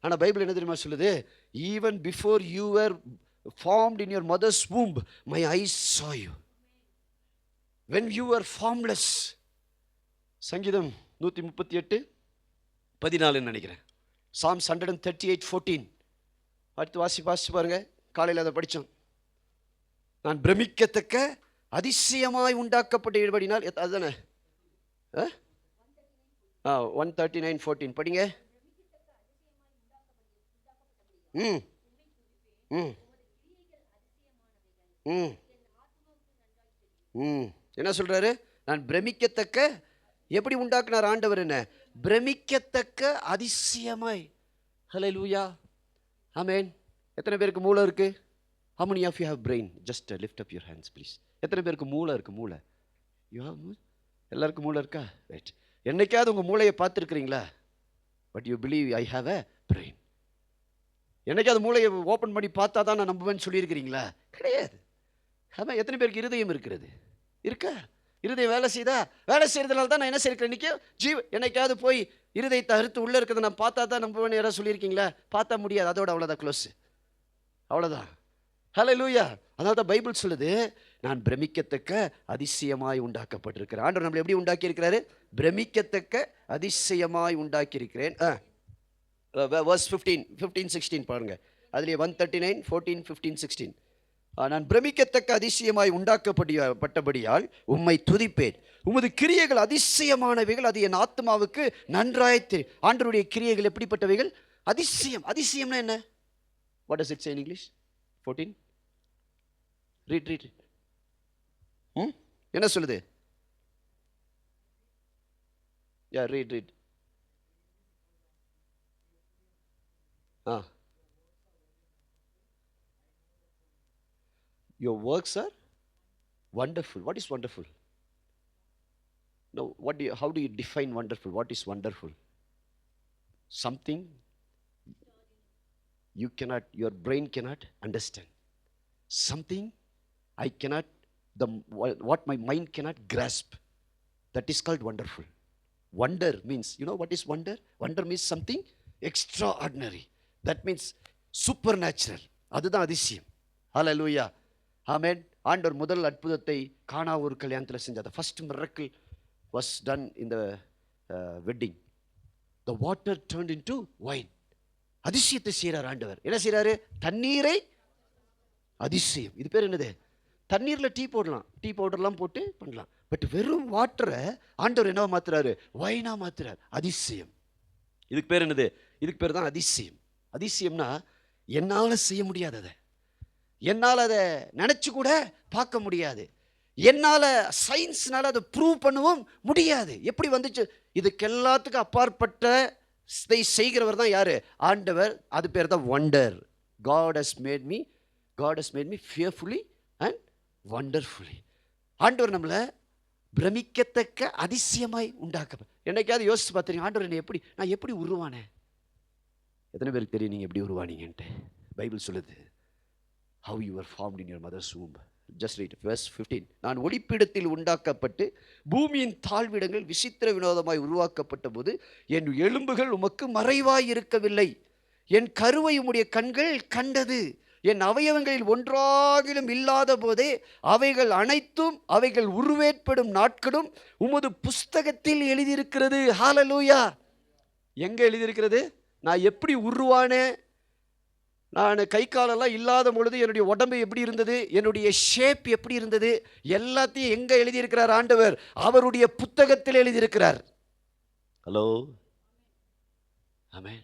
ஆனால் பைபிள் என்ன தெரியுமா சொல்லுது? Even before you were formed in your mother's womb, my eyes saw you. When you were formless. சங்கீதம் 138:14 நினைக்கிறேன். Psalms 138:14. அடுத்து வாசி பாருங்க. காலையில் அதை படித்தோம். நான் பிரமிக்கத்தக்க அதிசயமாய் உண்டாக்கப்பட்டபடினால், அதுதானே 139:14 படிங்க. என்ன சொல்றாரு? நான் பிரமிக்கத்தக்க, எப்படி உண்டாக்குனார் ஆண்டவர்? என்ன? பிரமிக்கத்தக்க அதிசயமாய். ஹல்லேலூயா. ஆமென். எத்தனை பேருக்கு மூளை இருக்கு? How many of you have brain? Just lift up your hands please. எத்தனை பேருக்கு மூளை இருக்கு? மூளை எல்லாருக்கும் மூளை இருக்கா? ரைட். என்னைக்காவது உங்கள் மூளையை பார்த்துருக்குறீங்களா? But you believe I have a brain. என்னைக்காவது மூளையை ஓப்பன் பண்ணி பார்த்தா தான் நான் நம்புவேன்னு சொல்லியிருக்கிறீங்களா? கிடையாது. ஆமாம். எத்தனை பேருக்கு இருதயம் இருக்கிறது? இருக்கா? இருதயம் வேலை செய்கிறதுனால தான் நான் என்ன செய்யிருக்கிறேன் இன்றைக்கி என்னைக்காவது போய் இருதயத்தை அறுத்து உள்ளே இருக்கிறத நான் பார்த்தா தான் நம்புவேன்னு யாராவது சொல்லியிருக்கீங்களா? பார்த்தா முடியாது. அதோட அவ்வளோதான், க்ளோஸ். அவ்வளோதான். ஹல்லேலூயா. அதனால தான் பைபிள் சொல்லுது, நான் பிரமிக்கத்தக்க அதிசயமாய் உண்டாக்கப்பட்டிருக்கிறேன். ஆண்டவர் நம்மளை எப்படி உண்டாக்கி இருக்கிறாரு? பிரமிக்கத்தக்க அதிசயமாய் உண்டாக்கி இருக்கிறேன். verse 15-16 பாருங்க. அதுலேயே 139:14-15-16. நான் பிரமிக்கத்தக்க அதிசயமாய் உண்டாக்கப்பட்டபடியால் உம்மை துதிப்பேன். உமது கிரியைகள் அதிசயமானவைகள், அது என் ஆத்மாவுக்கு நன்றாய். ஆண்டவருடைய கிரியைகள் எப்படிப்பட்டவைகள்? அதிசயம். அதிசயம்னா என்ன? What does it say in English? 14. Read. என்ன சொல்லுது? Yeah, read. Your works are wonderful. What is wonderful? No, how do you define wonderful? What is wonderful? Something your brain cannot understand. Something what my mind cannot grasp. That is called wonderful. Wonder means, you know what is wonder? Wonder means something extraordinary. That means supernatural. அதுதான் அதிசயம். ஹல்லேலூயா. ஆமென். ஆண்டவர் முதல் அற்புதத்தை கானா ஒரு கல்யாணத்தில் செஞ்சார். The first miracle was done in the wedding. The water turned into wine. அதிசயத்தை செய்கிறார் ஆண்டவர். என்ன செய்கிறாரு? தண்ணீரை அதிசயம். இது பேர் என்னது? தண்ணீரில் டீ பவுடர்லாம் போட்டு பண்ணலாம். பட் வெறும் வாட்டரை ஆண்டவர் என்ன மாத்துறாரு? வைனா மாத்துறாரு. அதிசயம். இதுக்கு பேர் என்னது? இதுக்கு பேர் தான் அதிசயம். அதிசயம்னா என்னால் செய்ய முடியாததை, என்னால் அதை நினச்சி கூட பார்க்க முடியாது, என்னால் சயின்ஸ்னால அதை ப்ரூவ் பண்ணவும் முடியாது. எப்படி வந்துச்சு? இதுக்கு எல்லாத்துக்கும் அப்பாற்பட்ட செய்கிறவர் தான் யாரு? ஆண்டவர். அது பேர் தான் wonder. God has made me fearfully and wonderfully. ஆண்டவர் நம்மளை பிரமிக்கத்தக்க அதிசயமாய் உண்டாக்க. என்னைக்காவது யோசிச்சு பார்த்துருங்க, ஆண்டவர் என்னை நான் எப்படி உருவானேன்? எத்தனை பேருக்கு தெரியும் நீங்கள் எப்படி உருவானீங்கன்ட்டு? பைபிள் சொல்லுது, how you were formed in your mother's womb. Just read verse 15. நான் ஒளிப்பிடத்தில் உண்டாக்கப்பட்டு பூமியின் தாழ்விடங்கள் விசித்திர வினோதமாய் உருவாக்கப்பட்ட போது என் எலும்புகள் உமக்கு மறைவாய் இருக்கவில்லை. என் கருவை உம்முடைய கண்கள் கண்டது. என் அவயவங்களில் ஒன்றாகிலும் இல்லாத போதே அவைகள் அனைத்தும் அவைகள் உருவேற்படும் நாட்களும் உமது புஸ்தகத்தில் எழுதியிருக்கிறது. ஹல்லேலூயா. எங்கே எழுதியிருக்கிறது? நான் எப்படி உருவானேன், நான் கை காலெல்லாம் இல்லாத பொழுது என்னுடைய உடம்பு எப்படி இருந்தது, என்னுடைய ஷேப் எப்படி இருந்தது, எல்லாத்தையும் எங்கே எழுதியிருக்கிறார் ஆண்டவர்? அவருடைய புத்தகத்தில் எழுதியிருக்கிறார். ஹலோ, ஆமென்.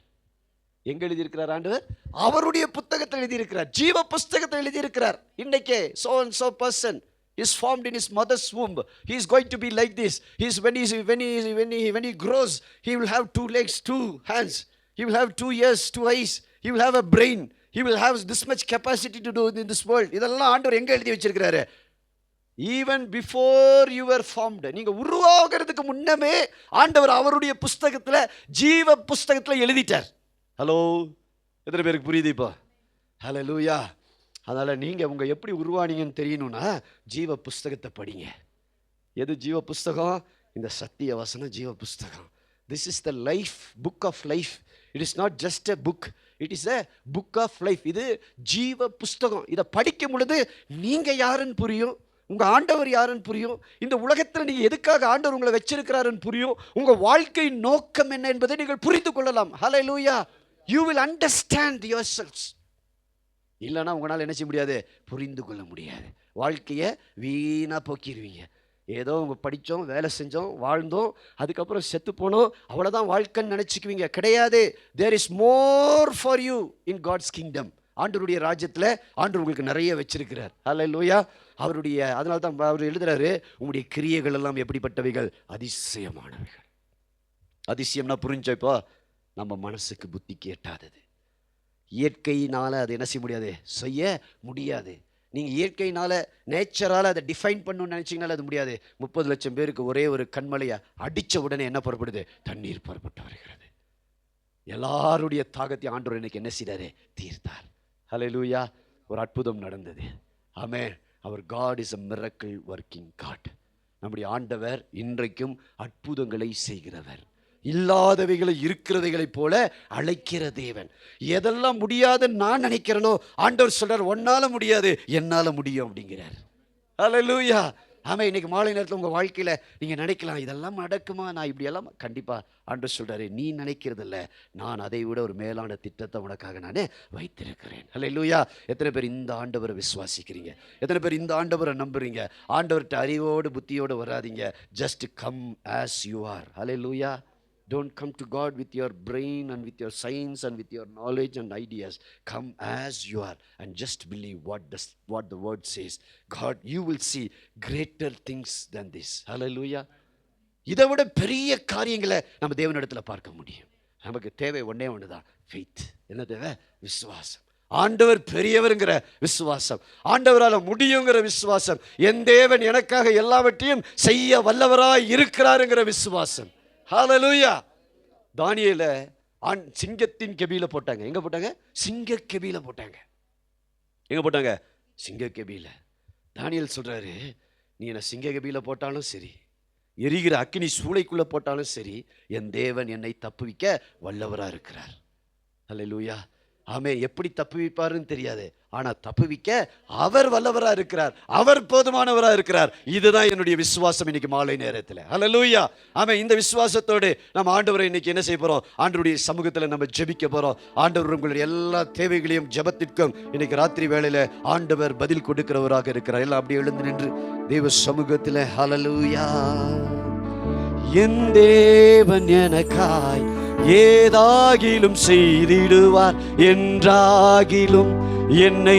எங்க எழுதியிருக்கிறார் ஆண்டவர்? அவருடைய புத்தகத்தில் எழுதியிருக்கிறார். ஜீவ புஸ்தகத்தில் எழுதியிருக்கிறார். இன்னைக்கே so and so person is formed in his mother's womb. He is going to be like this. When he grows, he will have 2 legs, 2 hands. He will have 2 ears, 2 eyes. He will have a brain. He will have this much capacity to do in this world. இதெல்லாம் ஆண்டவர் எங்க எழுதி வச்சிருக்கிறாரு? Even before you were formed. நீங்க உருவாகிறதுக்கு முன்னமே ஆண்டவர் அவருடைய புஸ்தகத்தில், ஜீவ புஸ்தகத்தில் எழுதிட்டார். ஹலோ, எத்தனை பேருக்கு புரியுது இப்போ? ஹல்லேலூயா. அதனால் நீங்கள் உங்கள் எப்படி உருவானீங்கன்னு தெரியணும்னா ஜீவ புஸ்தகத்தை படிங்க. எது ஜீவ புஸ்தகம்? இந்த சத்திய வசனம் ஜீவ புஸ்தகம். This is the life, book of life. It is not just a book, it is a book of life. இது ஜீவ புஸ்தகம். இதை படிக்கும் பொழுது நீங்கள் யாருன்னு புரியும், உங்கள் ஆண்டவர் யாருன்னு புரியும், இந்த உலகத்தில் நீங்கள் எதுக்காக ஆண்டவர் உங்களை வச்சிருக்கிறாருன்னு புரியும், உங்கள் வாழ்க்கையின் நோக்கம் என்ன என்பதை நீங்கள் புரிந்து கொள்ளலாம். Hallelujah. You will understand yourselves. இல்லைன்னா உங்களால் என்ன செய்ய முடியாது, புரிந்து கொள்ள முடியாது. வாழ்க்கையை வீணாக போக்கிடுவீங்க. ஏதோ அவங்க படித்தோம், வேலை செஞ்சோம், வாழ்ந்தோம், அதுக்கப்புறம் செத்து போனோம், அவ்வளோதான் வாழ்க்கைன்னு நினச்சிக்குவீங்க. கிடையாது. There is more for you in God's kingdom. ஆண்டவருடைய ராஜ்யத்தில் ஆண்டவர் உங்களுக்கு நிறைய வச்சிருக்கிறார். ஹல்லேலூயா. அவருடைய அதனால தான் அவர் எழுதுறாரு, உங்களுடைய கிரியைகள் எல்லாம் எப்படிப்பட்டவைகள்? அதிசயமானவைகள். அதிசயம்னா புரிஞ்சப்போ நம்ம மனசுக்கு புத்திக்கு எட்டாதது. இயற்கையினால் அது என்ன செய்ய முடியாது, செய்ய முடியாது. நீங்கள் இயற்கையினால் நேச்சரால் அதை டிஃபைன் பண்ணணும்னு நினச்சிங்கனால அது முடியாது. 30 லட்சம் பேருக்கு ஒரே ஒரு கண்மலையை அடித்த உடனே என்ன புறப்படுது? தண்ணீர் புறப்பட்டு வருகிறது. எல்லாருடைய தாகத்தை ஆண்டவர் இன்னைக்கு என்ன செய்தாரு? தீர்த்தார். ஹல்லேலூயா. ஒரு அற்புதம் நடந்தது. ஆமென். அவர் God is a miracle working God. நம்முடைய ஆண்டவர் இன்றைக்கும் அற்புதங்களை செய்கிறவர். இல்லாதவைகளை இருக்கிறவைகளைப் போல அழைக்கிற தேவன். எதெல்லாம் முடியாதுன்னு நான் நினைக்கிறேனோ ஆண்டவர் சொல்றார், ஒன்னால முடியாது, என்னால முடியும் அப்படிங்கிறார். ஹல்லேலூயா. ஆமாம். இன்னைக்கு மாலை நேரத்தில் உங்கள் வாழ்க்கையில் நீங்கள் நினைக்கலாம், இதெல்லாம் நடக்குமா, நான் இப்படியெல்லாம். கண்டிப்பாக ஆண்டவர் சொல்கிறாரு, நீ நினைக்கிறதில்ல, நான் அதை விட ஒரு மேலான திட்டத்தை உனக்காக நான் வைத்திருக்கிறேன். ஹல்லேலூயா. எத்தனை பேர் இந்த ஆண்டவரை விசுவாசிக்கிறீங்க? எத்தனை பேர் இந்த ஆண்டவரை நம்புறீங்க? ஆண்டவர்கிட்ட அறிவோடு புத்தியோடு வராதிங்க. Just come as you are. Hallelujah. Don't come to God with your brain and with your science and with your knowledge and ideas. Come as you are and just believe what the word says. God, you will see greater things than this. Hallelujah. இதை விட பெரிய காரியங்களை நம்ம தேவனிடத்தில் பார்க்க முடியும். நமக்கு தேவை ஒன்றே ஒன்று தான், ஃபெய்த். என்ன தேவை? விசுவாசம். ஆண்டவர் பெரியவருங்கிற விசுவாசம், ஆண்டவரால் முடியுங்கிற விசுவாசம், என் தேவன் எனக்காக எல்லாவற்றையும் செய்ய வல்லவராய் இருக்கிறாருங்கிற விசுவாசம். ஹல்லேலூயா. தானியேல சிங்கத்தின் கெபியில போட்டாங்க. எங்க போட்டாங்க? சிங்க கெபியில போட்டாங்க. எங்க போட்டாங்க? சிங்க கெபியில. தானியேல் சொல்றாரு, நீ என்ன சிங்க கெபியில போட்டாலும் சரி, எரிகிற அக்கினி சூளைக்குள்ள போட்டாலும் சரி, என் தேவன் என்னை தப்புவிக்க வல்லவரா இருக்கிறார். ஹல்லேலூயா. ஆமே. எப்படி தப்புவிப்பாருன்னு தெரியாது, ஆனா தப்புவிக்க அவர் வல்லவரா இருக்கிறார், அவர் போதுமானவரா இருக்கிறார். இதுதான் என்னுடைய விசுவாசம் இன்னைக்கு மாலை நேரத்தில். ஹல்லேலூயா. ஆமே. இந்த விசுவாசத்தோடு நம்ம ஆண்டவரை இன்னைக்கு என்ன செய்ய போறோம்? ஆண்டவருடைய சமூகத்தில் நம்ம ஜெபிக்க போறோம். ஆண்டவர் உங்களுடைய எல்லா தேவைகளையும் ஜெபத்திற்கும் இன்னைக்கு ராத்திரி வேளையில ஆண்டவர் பதில் கொடுக்கிறவராக இருக்கிறார். எல்லாம் அப்படியே எழுந்து நின்று தேவ சமூகத்தில் ஹல்லேலூயா. என் தேவன் எனக்காய் ஏதாகிலும் செய்திடுவார், என்றாகிலும் என்னை